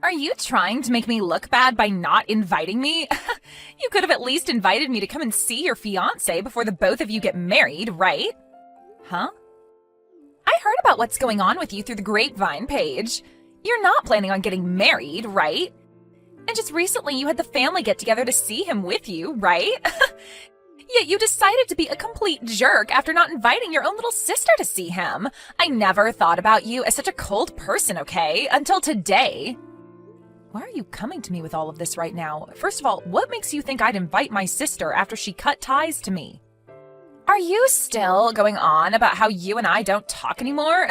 Are you trying to make me look bad by not inviting me? You could have at least invited me to come and see your fiancé before the both of you get married, right? Huh? I heard about what's going on with you through the grapevine, Paige. You're not planning on getting married, right? And just recently you had the family get together to see him with you, right? Yet you decided to be a complete jerk after not inviting your own little sister to see him. I never thought about you as such a cold person, okay? Until today. Why are you coming to me with all of this right now? First of all, what makes you think I'd invite my sister after she cut ties to me? Are you still going on about how you and I don't talk anymore?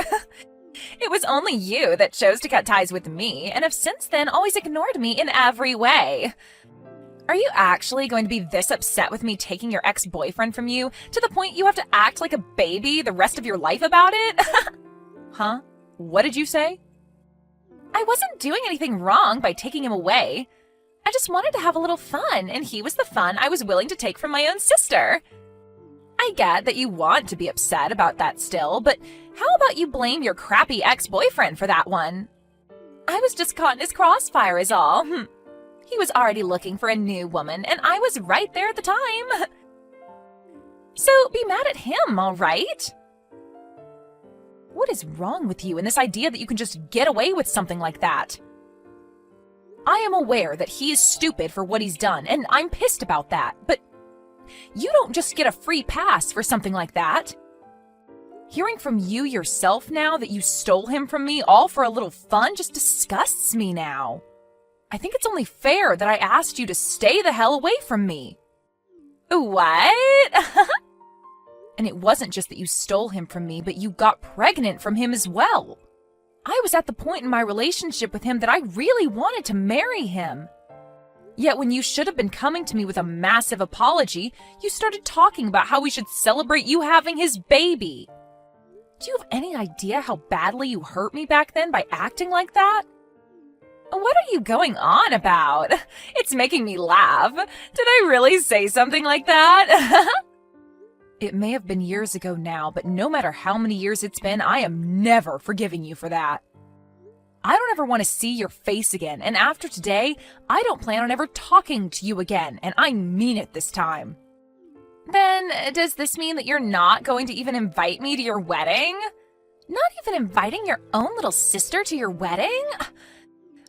It was only you that chose to cut ties with me, and have since then always ignored me in every way. Are you actually going to be this upset with me taking your ex-boyfriend from you, to the point you have to act like a baby the rest of your life about it? Huh? What did you say? I wasn't doing anything wrong by taking him away. I just wanted to have a little fun, and he was the fun I was willing to take from my own sister. I get that you want to be upset about that still, but how about you blame your crappy ex-boyfriend for that one? I was just caught in his crossfire is all. He was already looking for a new woman, and I was right there at the time. So be mad at him, all right? What is wrong with you and this idea that you can just get away with something like that? I am aware that he is stupid for what he's done, and I'm pissed about that, but you don't just get a free pass for something like that. Hearing from you yourself now that you stole him from me all for a little fun just disgusts me now. I think it's only fair that I asked you to stay the hell away from me. What? And it wasn't just that you stole him from me, but you got pregnant from him as well. I was at the point in my relationship with him that I really wanted to marry him. Yet when you should have been coming to me with a massive apology, you started talking about how we should celebrate you having his baby. Do you have any idea how badly you hurt me back then by acting like that? What are you going on about? It's making me laugh. Did I really say something like that? It may have been years ago now, but no matter how many years it's been, I am never forgiving you for that. I don't ever want to see your face again, and after today, I don't plan on ever talking to you again, and I mean it this time. Then, does this mean that you're not going to even invite me to your wedding? Not even inviting your own little sister to your wedding?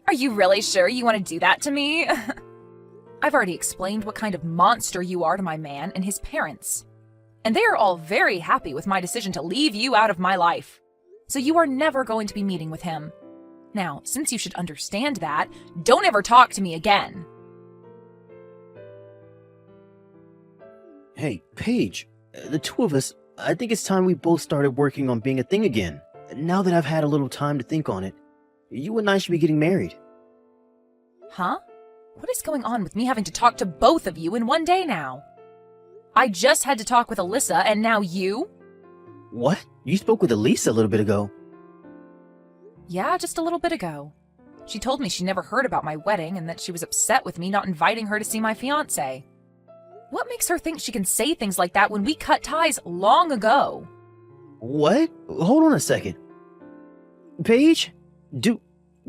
Are you really sure you want to do that to me? I've already explained what kind of monster you are to my man and his parents. And they are all very happy with my decision to leave you out of my life. So you are never going to be meeting with him. Now, since you should understand that, don't ever talk to me again. Hey, Paige, the two of us, I think it's time we both started working on being a thing again. Now that I've had a little time to think on it, you and I should be getting married. Huh? What is going on with me having to talk to both of you in one day now? I just had to talk with Alyssa, and now you? What? You spoke with Elisa a little bit ago. Yeah, just a little bit ago. She told me she never heard about my wedding and that she was upset with me not inviting her to see my fiancé. What makes her think she can say things like that when we cut ties long ago? What? Hold on a second. Paige, do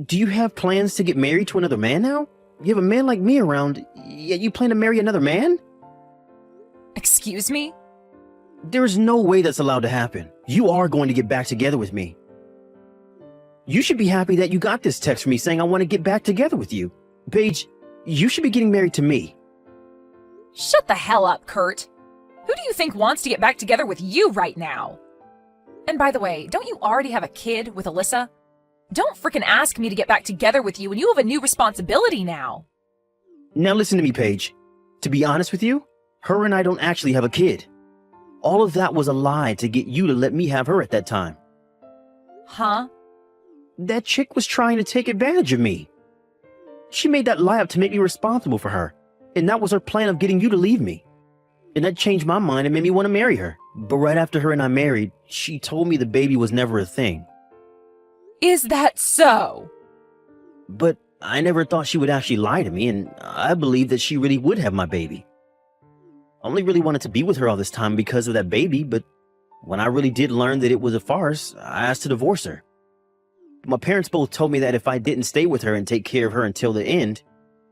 you have plans to get married to another man now? You have a man like me around, yet you plan to marry another man? Excuse me? There's no way that's allowed to happen. You are going to get back together with me. You should be happy that you got this text from me saying I want to get back together with you. Paige, you should be getting married to me. Shut the hell up, Kurt. Who do you think wants to get back together with you right now? And by the way, don't you already have a kid with Alyssa? Don't frickin' ask me to get back together with you when you have a new responsibility now. Now listen to me, Paige. To be honest with you, her and I don't actually have a kid. All of that was a lie to get you to let me have her at that time. Huh? That chick was trying to take advantage of me. She made that lie up to make me responsible for her, and that was her plan of getting you to leave me. And that changed my mind and made me want to marry her. But right after her and I married, she told me the baby was never a thing. Is that so? But I never thought she would actually lie to me, and I believed that she really would have my baby. I only really wanted to be with her all this time because of that baby, but when I really did learn that it was a farce, I asked to divorce her. My parents both told me that if I didn't stay with her and take care of her until the end,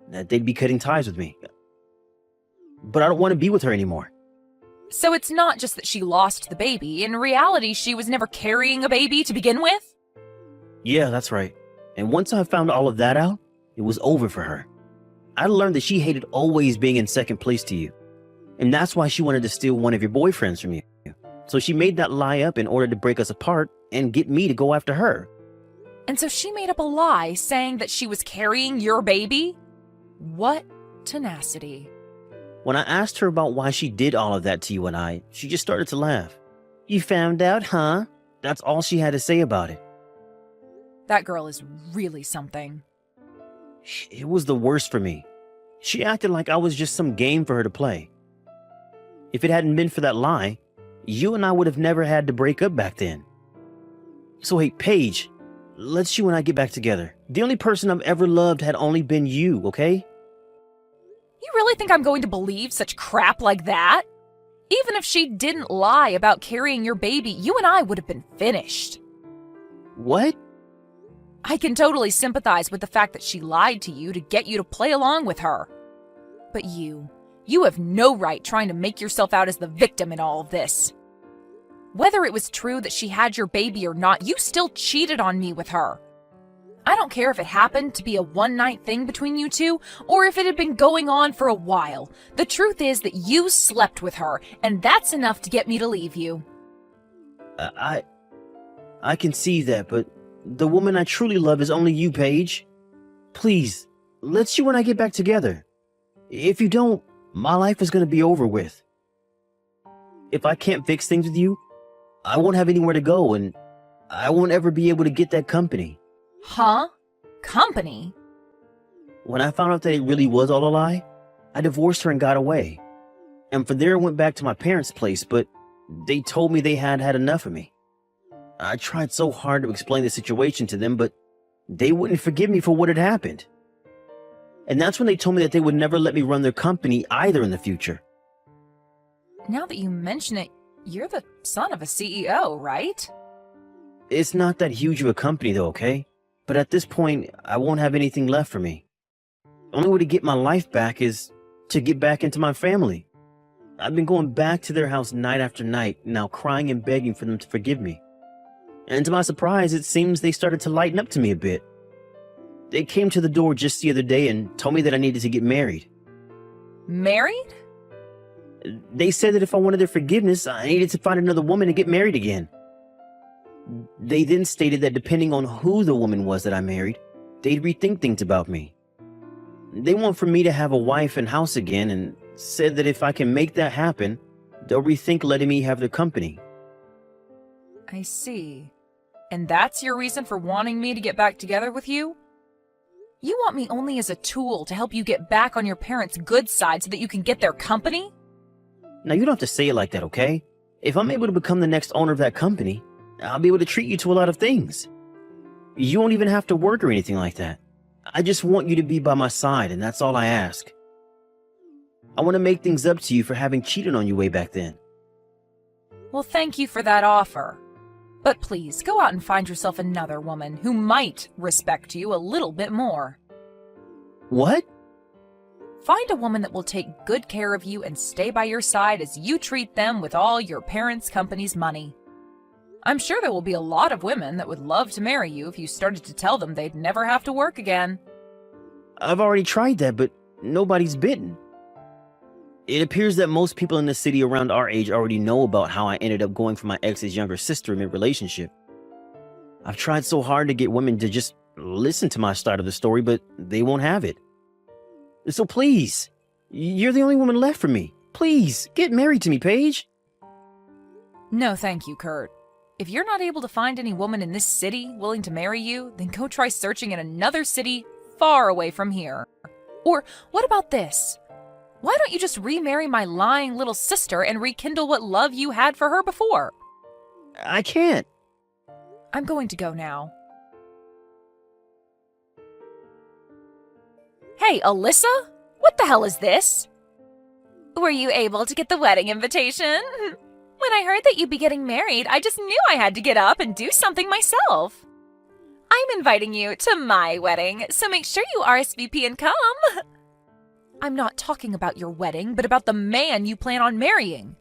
that they'd be cutting ties with me. But I don't want to be with her anymore. So it's not just that she lost the baby. In reality, she was never carrying a baby to begin with? Yeah, that's right. And once I found all of that out, it was over for her. I learned that she hated always being in second place to you. And that's why she wanted to steal one of your boyfriends from you. So she made that lie up in order to break us apart and get me to go after her. And so she made up a lie saying that she was carrying your baby? What tenacity. When I asked her about why she did all of that to you and I, she just started to laugh. You found out, huh? That's all she had to say about it. That girl is really something. It was the worst for me. She acted like I was just some game for her to play. If it hadn't been for that lie, you and I would have never had to break up back then. So hey, Paige, let's you and I get back together. The only person I've ever loved had only been you, okay? You really think I'm going to believe such crap like that? Even if she didn't lie about carrying your baby, you and I would have been finished. What? I can totally sympathize with the fact that she lied to you to get you to play along with her. But you have no right trying to make yourself out as the victim in all of this. Whether it was true that she had your baby or not, you still cheated on me with her. I don't care if it happened to be a one-night thing between you two, or if it had been going on for a while. The truth is that you slept with her, and that's enough to get me to leave you. I can see that, but the woman I truly love is only you, Paige. Please, let's you and I get back together. If you don't, my life is going to be over with. If I can't fix things with you, I won't have anywhere to go, and I won't ever be able to get that company. Huh? Company? When I found out that it really was all a lie, I divorced her and got away. And from there I went back to my parents' place, but they told me they had had enough of me. I tried so hard to explain the situation to them, but they wouldn't forgive me for what had happened. And that's when they told me that they would never let me run their company either in the future. Now that you mention it, you're the son of a CEO, right? It's not that huge of a company though, okay? But at this point, I won't have anything left for me. The only way to get my life back is to get back into my family. I've been going back to their house night after night, now crying and begging for them to forgive me. And to my surprise, it seems they started to lighten up to me a bit. They came to the door just the other day and told me that I needed to get married. Married? They said that if I wanted their forgiveness, I needed to find another woman and get married again. They then stated that depending on who the woman was that I married, they'd rethink things about me. They want for me to have a wife and house again, and said that if I can make that happen, they'll rethink letting me have their company. I see. And that's your reason for wanting me to get back together with you? You want me only as a tool to help you get back on your parents' good side so that you can get their company? Now, you don't have to say it like that, okay? If I'm able to become the next owner of that company, I'll be able to treat you to a lot of things. You won't even have to work or anything like that. I just want you to be by my side, and that's all I ask. I want to make things up to you for having cheated on you way back then. Well, thank you for that offer. But please, go out and find yourself another woman who might respect you a little bit more. What? Find a woman that will take good care of you and stay by your side as you treat them with all your parents' company's money. I'm sure there will be a lot of women that would love to marry you if you started to tell them they'd never have to work again. I've already tried that, but nobody's bitten. It appears that most people in the city around our age already know about how I ended up going for my ex's younger sister mid-relationship. I've tried so hard to get women to just listen to my side of the story, but they won't have it. So please, you're the only woman left for me. Please, get married to me, Paige. No, thank you, Kurt. If you're not able to find any woman in this city willing to marry you, then go try searching in another city far away from here. Or what about this? Why don't you just remarry my lying little sister and rekindle what love you had for her before? I can't. I'm going to go now. Hey, Alyssa? What the hell is this? Were you able to get the wedding invitation? When I heard that you'd be getting married, I just knew I had to get up and do something myself. I'm inviting you to my wedding, so make sure you RSVP and come. I'm not talking about your wedding, but about the man you plan on marrying.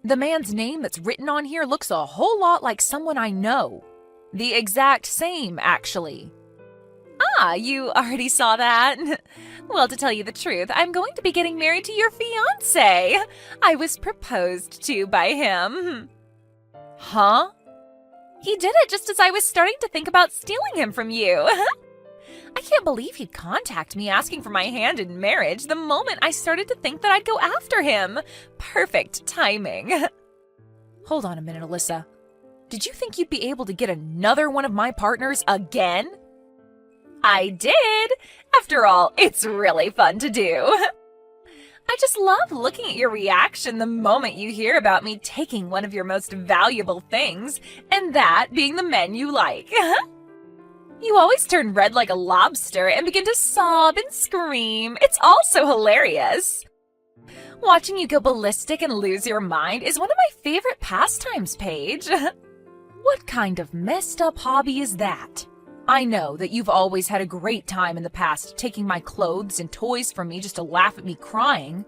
The man's name that's written on here looks a whole lot like someone I know. The exact same, actually. Ah, you already saw that? Well, to tell you the truth, I'm going to be getting married to your fiancé. I was proposed to by him. Huh? He did it just as I was starting to think about stealing him from you. I can't believe he'd contact me asking for my hand in marriage the moment I started to think that I'd go after him. Perfect timing. Hold on a minute, Alyssa. Did you think you'd be able to get another one of my partners again? I did. After all, it's really fun to do. I just love looking at your reaction the moment you hear about me taking one of your most valuable things, and that being the men you like. You always turn red like a lobster and begin to sob and scream. It's all so hilarious. Watching you go ballistic and lose your mind is one of my favorite pastimes, Paige. What kind of messed up hobby is that? I know that you've always had a great time in the past taking my clothes and toys from me just to laugh at me crying.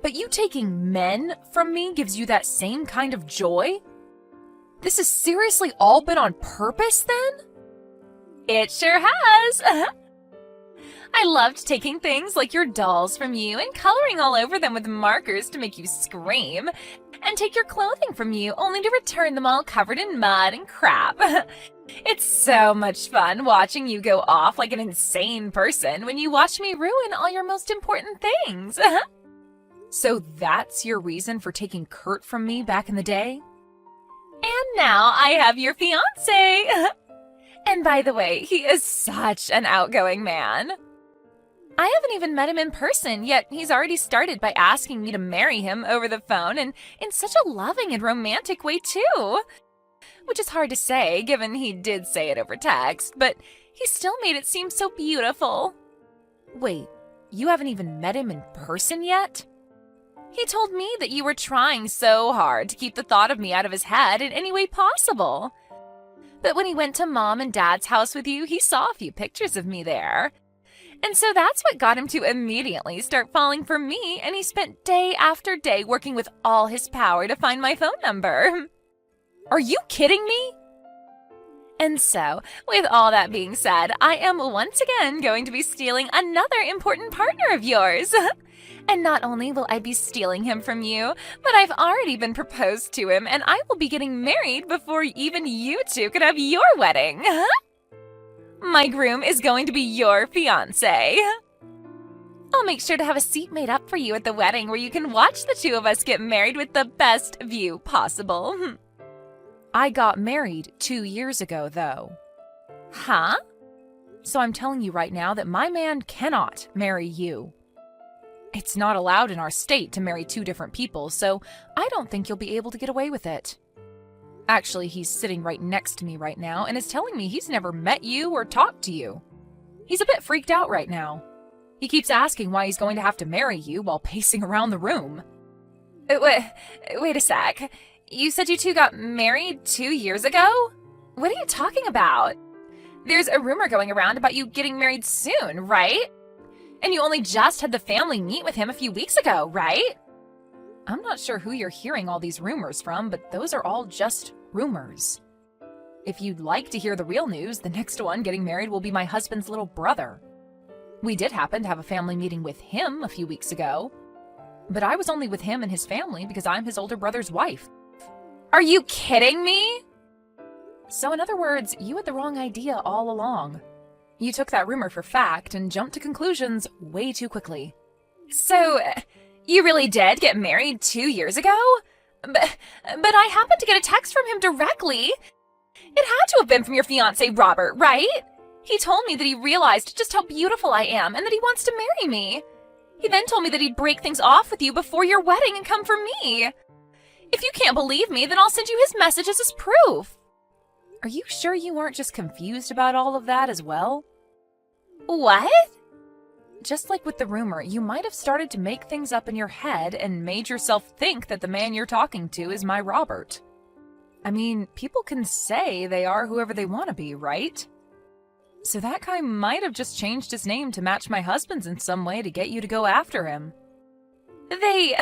But you taking men from me gives you that same kind of joy? This has seriously all been on purpose then? It sure has. I loved taking things like your dolls from you and coloring all over them with markers to make you scream, and take your clothing from you only to return them all covered in mud and crap. It's so much fun watching you go off like an insane person when you watch me ruin all your most important things. So that's your reason for taking Kurt from me back in the day? And now I have your fiancé. And by the way, he is such an outgoing man. I haven't even met him in person, yet he's already started by asking me to marry him over the phone, and in such a loving and romantic way too. Which is hard to say, given he did say it over text, but he still made it seem so beautiful. Wait, you haven't even met him in person yet? He told me that you were trying so hard to keep the thought of me out of his head in any way possible. But when he went to Mom and Dad's house with you, he saw a few pictures of me there. And so that's what got him to immediately start falling for me, and he spent day after day working with all his power to find my phone number. Are you kidding me? And so, with all that being said, I am once again going to be stealing another important partner of yours. And not only will I be stealing him from you, but I've already been proposed to him, and I will be getting married before even you two can have your wedding. My groom is going to be your fiancé. I'll make sure to have a seat made up for you at the wedding where you can watch the two of us get married with the best view possible. I got married 2 years ago, though. Huh? So I'm telling you right now that my man cannot marry you. It's not allowed in our state to marry two different people, so I don't think you'll be able to get away with it. Actually, he's sitting right next to me right now and is telling me he's never met you or talked to you. He's a bit freaked out right now. He keeps asking why he's going to have to marry you while pacing around the room. Wait a sec. You said you two got married 2 years ago? What are you talking about? There's a rumor going around about you getting married soon, right? And you only just had the family meet with him a few weeks ago, right? I'm not sure who you're hearing all these rumors from, but those are all just rumors. If you'd like to hear the real news, the next one getting married will be my husband's little brother. We did happen to have a family meeting with him a few weeks ago, but I was only with him and his family because I'm his older brother's wife. Are you kidding me? So in other words, you had the wrong idea all along. You took that rumor for fact and jumped to conclusions way too quickly. So, you really did get married 2 years ago? But I happened to get a text from him directly. It had to have been from your fiancé, Robert, right? He told me that he realized just how beautiful I am and that he wants to marry me. He then told me that he'd break things off with you before your wedding and come for me. If you can't believe me, then I'll send you his messages as proof. Are you sure you weren't just confused about all of that as well? What? Just like with the rumor, you might have started to make things up in your head and made yourself think that the man you're talking to is my Robert. I mean, people can say they are whoever they want to be, right? So that guy might have just changed his name to match my husband's in some way to get you to go after him. They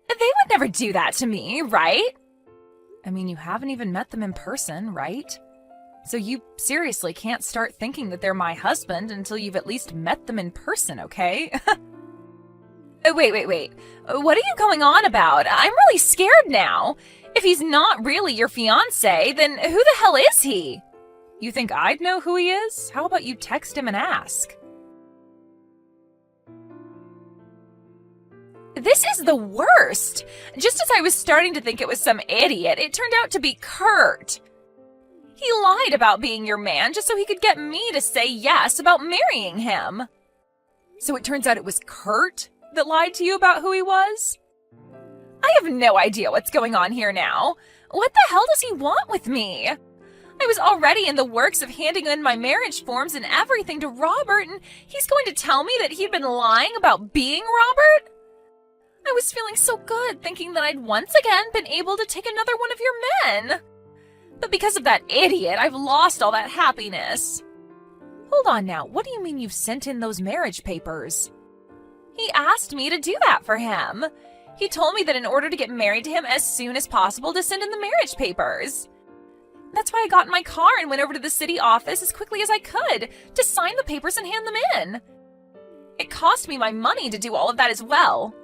would never do that to me, right? I mean, you haven't even met them in person, right? So you seriously can't start thinking that they're my husband until you've at least met them in person, okay? Wait. What are you going on about? I'm really scared now. If he's not really your fiancé, then who the hell is he? You think I'd know who he is? How about you text him and ask? This is the worst! Just as I was starting to think it was some idiot, it turned out to be Kurt. He lied about being your man just so he could get me to say yes about marrying him. So it turns out it was Kurt that lied to you about who he was? I have no idea what's going on here now. What the hell does he want with me? I was already in the works of handing in my marriage forms and everything to Robert, and he's going to tell me that he'd been lying about being Robert? I was feeling so good, thinking that I'd once again been able to take another one of your men. But because of that idiot, I've lost all that happiness. Hold on now, what do you mean you've sent in those marriage papers? He asked me to do that for him. He told me that in order to get married to him as soon as possible to send in the marriage papers. That's why I got in my car and went over to the city office as quickly as I could to sign the papers and hand them in. It cost me my money to do all of that as well.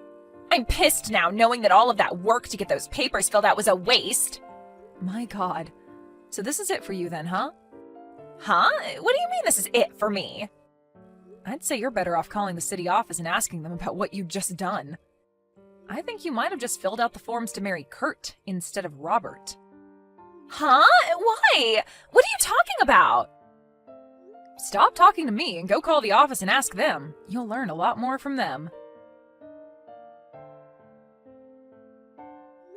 I'm pissed now knowing that all of that work to get those papers filled out was a waste. My God. So this is it for you then, huh? Huh? What do you mean this is it for me? I'd say you're better off calling the city office and asking them about what you've just done. I think you might have just filled out the forms to marry Kurt instead of Robert. Huh? Why? What are you talking about? Stop talking to me and go call the office and ask them. You'll learn a lot more from them.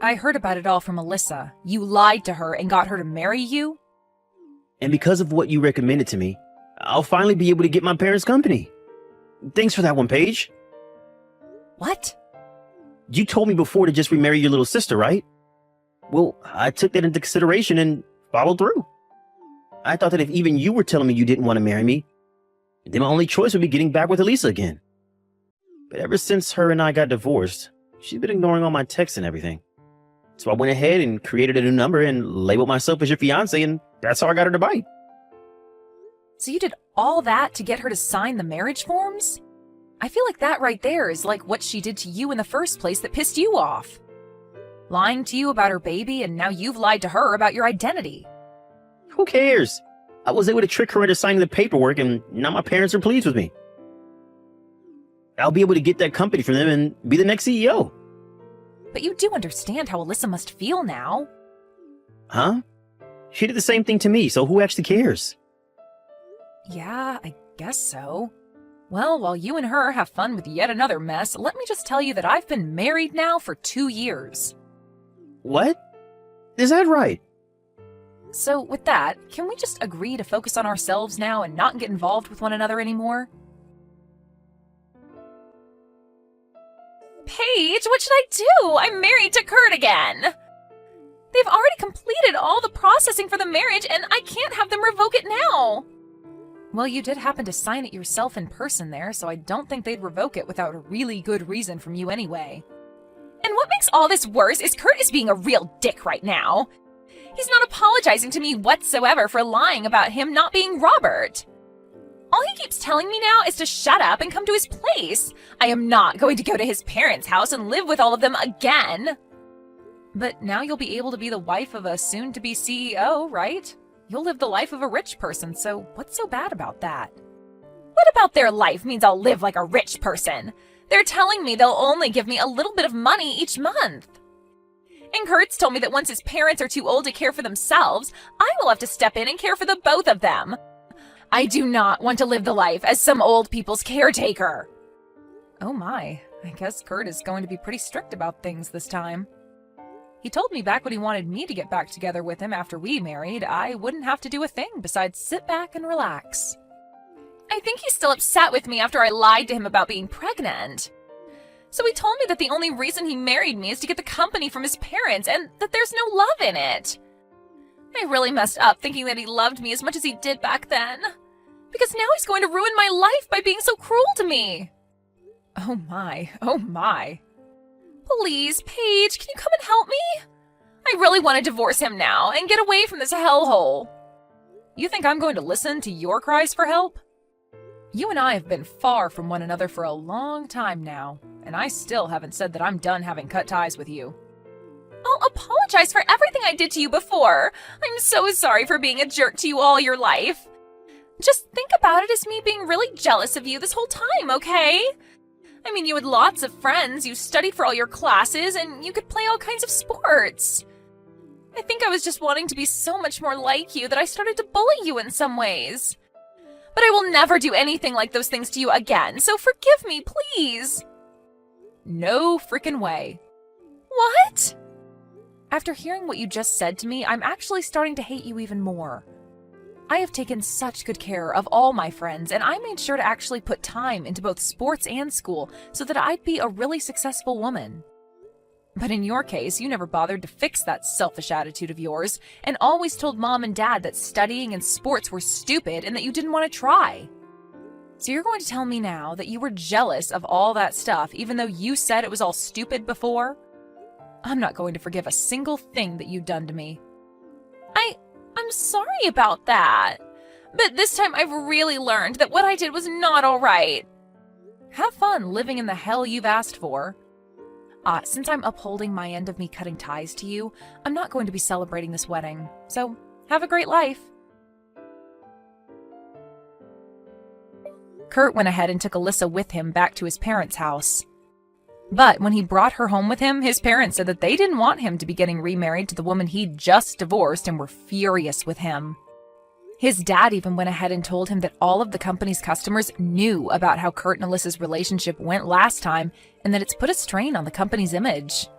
I heard about it all from Alyssa. You lied to her and got her to marry you? And because of what you recommended to me, I'll finally be able to get my parents' company. Thanks for that one, Paige. What? You told me before to just remarry your little sister, right? Well, I took that into consideration and followed through. I thought that if even you were telling me you didn't want to marry me, then my only choice would be getting back with Elisa again. But ever since her and I got divorced, she's been ignoring all my texts and everything. So I went ahead and created a new number and labeled myself as your fiance, and that's how I got her to bite. So you did all that to get her to sign the marriage forms? I feel like that right there is like what she did to you in the first place that pissed you off. Lying to you about her baby, and now you've lied to her about your identity. Who cares? I was able to trick her into signing the paperwork, and now my parents are pleased with me. I'll be able to get that company from them and be the next CEO. But you do understand how Alyssa must feel now. Huh? She did the same thing to me, so who actually cares? Yeah, I guess so. Well, while you and her have fun with yet another mess, let me just tell you that I've been married now for 2 years. What? Is that right? So with that, can we just agree to focus on ourselves now and not get involved with one another anymore? Paige, what should I do? I'm married to Kurt again. They've already completed all the processing for the marriage, and I can't have them revoke it now. Well, you did happen to sign it yourself in person there, so I don't think they'd revoke it without a really good reason from you anyway. And what makes all this worse is Kurt is being a real dick right now. He's not apologizing to me whatsoever for lying about him not being Robert. All he keeps telling me now is to shut up and come to his place. I am not going to go to his parents' house and live with all of them again. But now you'll be able to be the wife of a soon-to-be CEO, right? You'll live the life of a rich person, so what's so bad about that? What about their life means I'll live like a rich person? They're telling me they'll only give me a little bit of money each month. And Kurt's told me that once his parents are too old to care for themselves, I will have to step in and care for the both of them. I do not want to live the life as some old people's caretaker. Oh my, I guess Kurt is going to be pretty strict about things this time. He told me back when he wanted me to get back together with him after we married, I wouldn't have to do a thing besides sit back and relax. I think he's still upset with me after I lied to him about being pregnant. So he told me that the only reason he married me is to get the company from his parents and that there's no love in it. I really messed up thinking that he loved me as much as he did back then. Because now he's going to ruin my life by being so cruel to me. Oh my, oh my. Please, Paige, can you come and help me? I really want to divorce him now and get away from this hellhole. You think I'm going to listen to your cries for help? You and I have been far from one another for a long time now, and I still haven't said that I'm done having cut ties with you. I'll apologize for everything I did to you before. I'm so sorry for being a jerk to you all your life. Just think about it as me being really jealous of you this whole time, okay? I mean, you had lots of friends, you studied for all your classes, and you could play all kinds of sports. I think I was just wanting to be so much more like you that I started to bully you in some ways. But I will never do anything like those things to you again, so forgive me, please. No frickin' way. What? After hearing what you just said to me, I'm actually starting to hate you even more. I have taken such good care of all my friends, and I made sure to actually put time into both sports and school so that I'd be a really successful woman. But in your case, you never bothered to fix that selfish attitude of yours, and always told Mom and Dad that studying and sports were stupid and that you didn't want to try. So you're going to tell me now that you were jealous of all that stuff even though you said it was all stupid before? I'm not going to forgive a single thing that you've done to me. I'm sorry about that. But this time I've really learned that what I did was not all right. Have fun living in the hell you've asked for. Since I'm upholding my end of me cutting ties to you, I'm not going to be celebrating this wedding. So, have a great life. Kurt went ahead and took Alyssa with him back to his parents' house. But when he brought her home with him, his parents said that they didn't want him to be getting remarried to the woman he'd just divorced and were furious with him. His dad even went ahead and told him that all of the company's customers knew about how Kurt and Alyssa's relationship went last time and that it's put a strain on the company's image.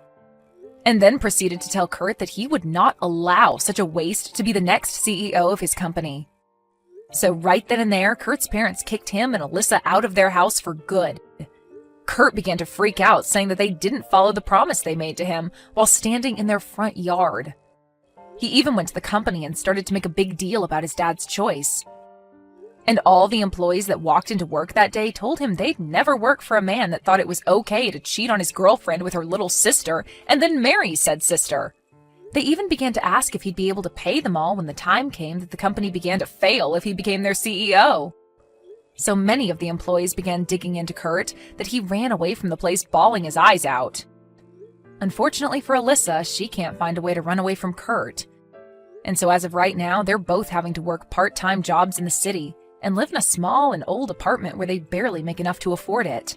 And then proceeded to tell Kurt that he would not allow such a waste to be the next CEO of his company. So right then and there, Kurt's parents kicked him and Alyssa out of their house for good. Kurt began to freak out, saying that they didn't follow the promise they made to him while standing in their front yard. He even went to the company and started to make a big deal about his dad's choice. And all the employees that walked into work that day told him they'd never work for a man that thought it was okay to cheat on his girlfriend with her little sister and then marry said sister. They even began to ask if he'd be able to pay them all when the time came that the company began to fail if he became their CEO. So many of the employees began digging into Kurt that he ran away from the place bawling his eyes out. Unfortunately for Alyssa, she can't find a way to run away from Kurt. And so as of right now, they're both having to work part-time jobs in the city and live in a small and old apartment where they barely make enough to afford it.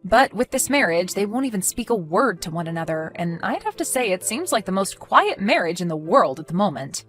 But with this marriage, they won't even speak a word to one another, and I'd have to say it seems like the most quiet marriage in the world at the moment.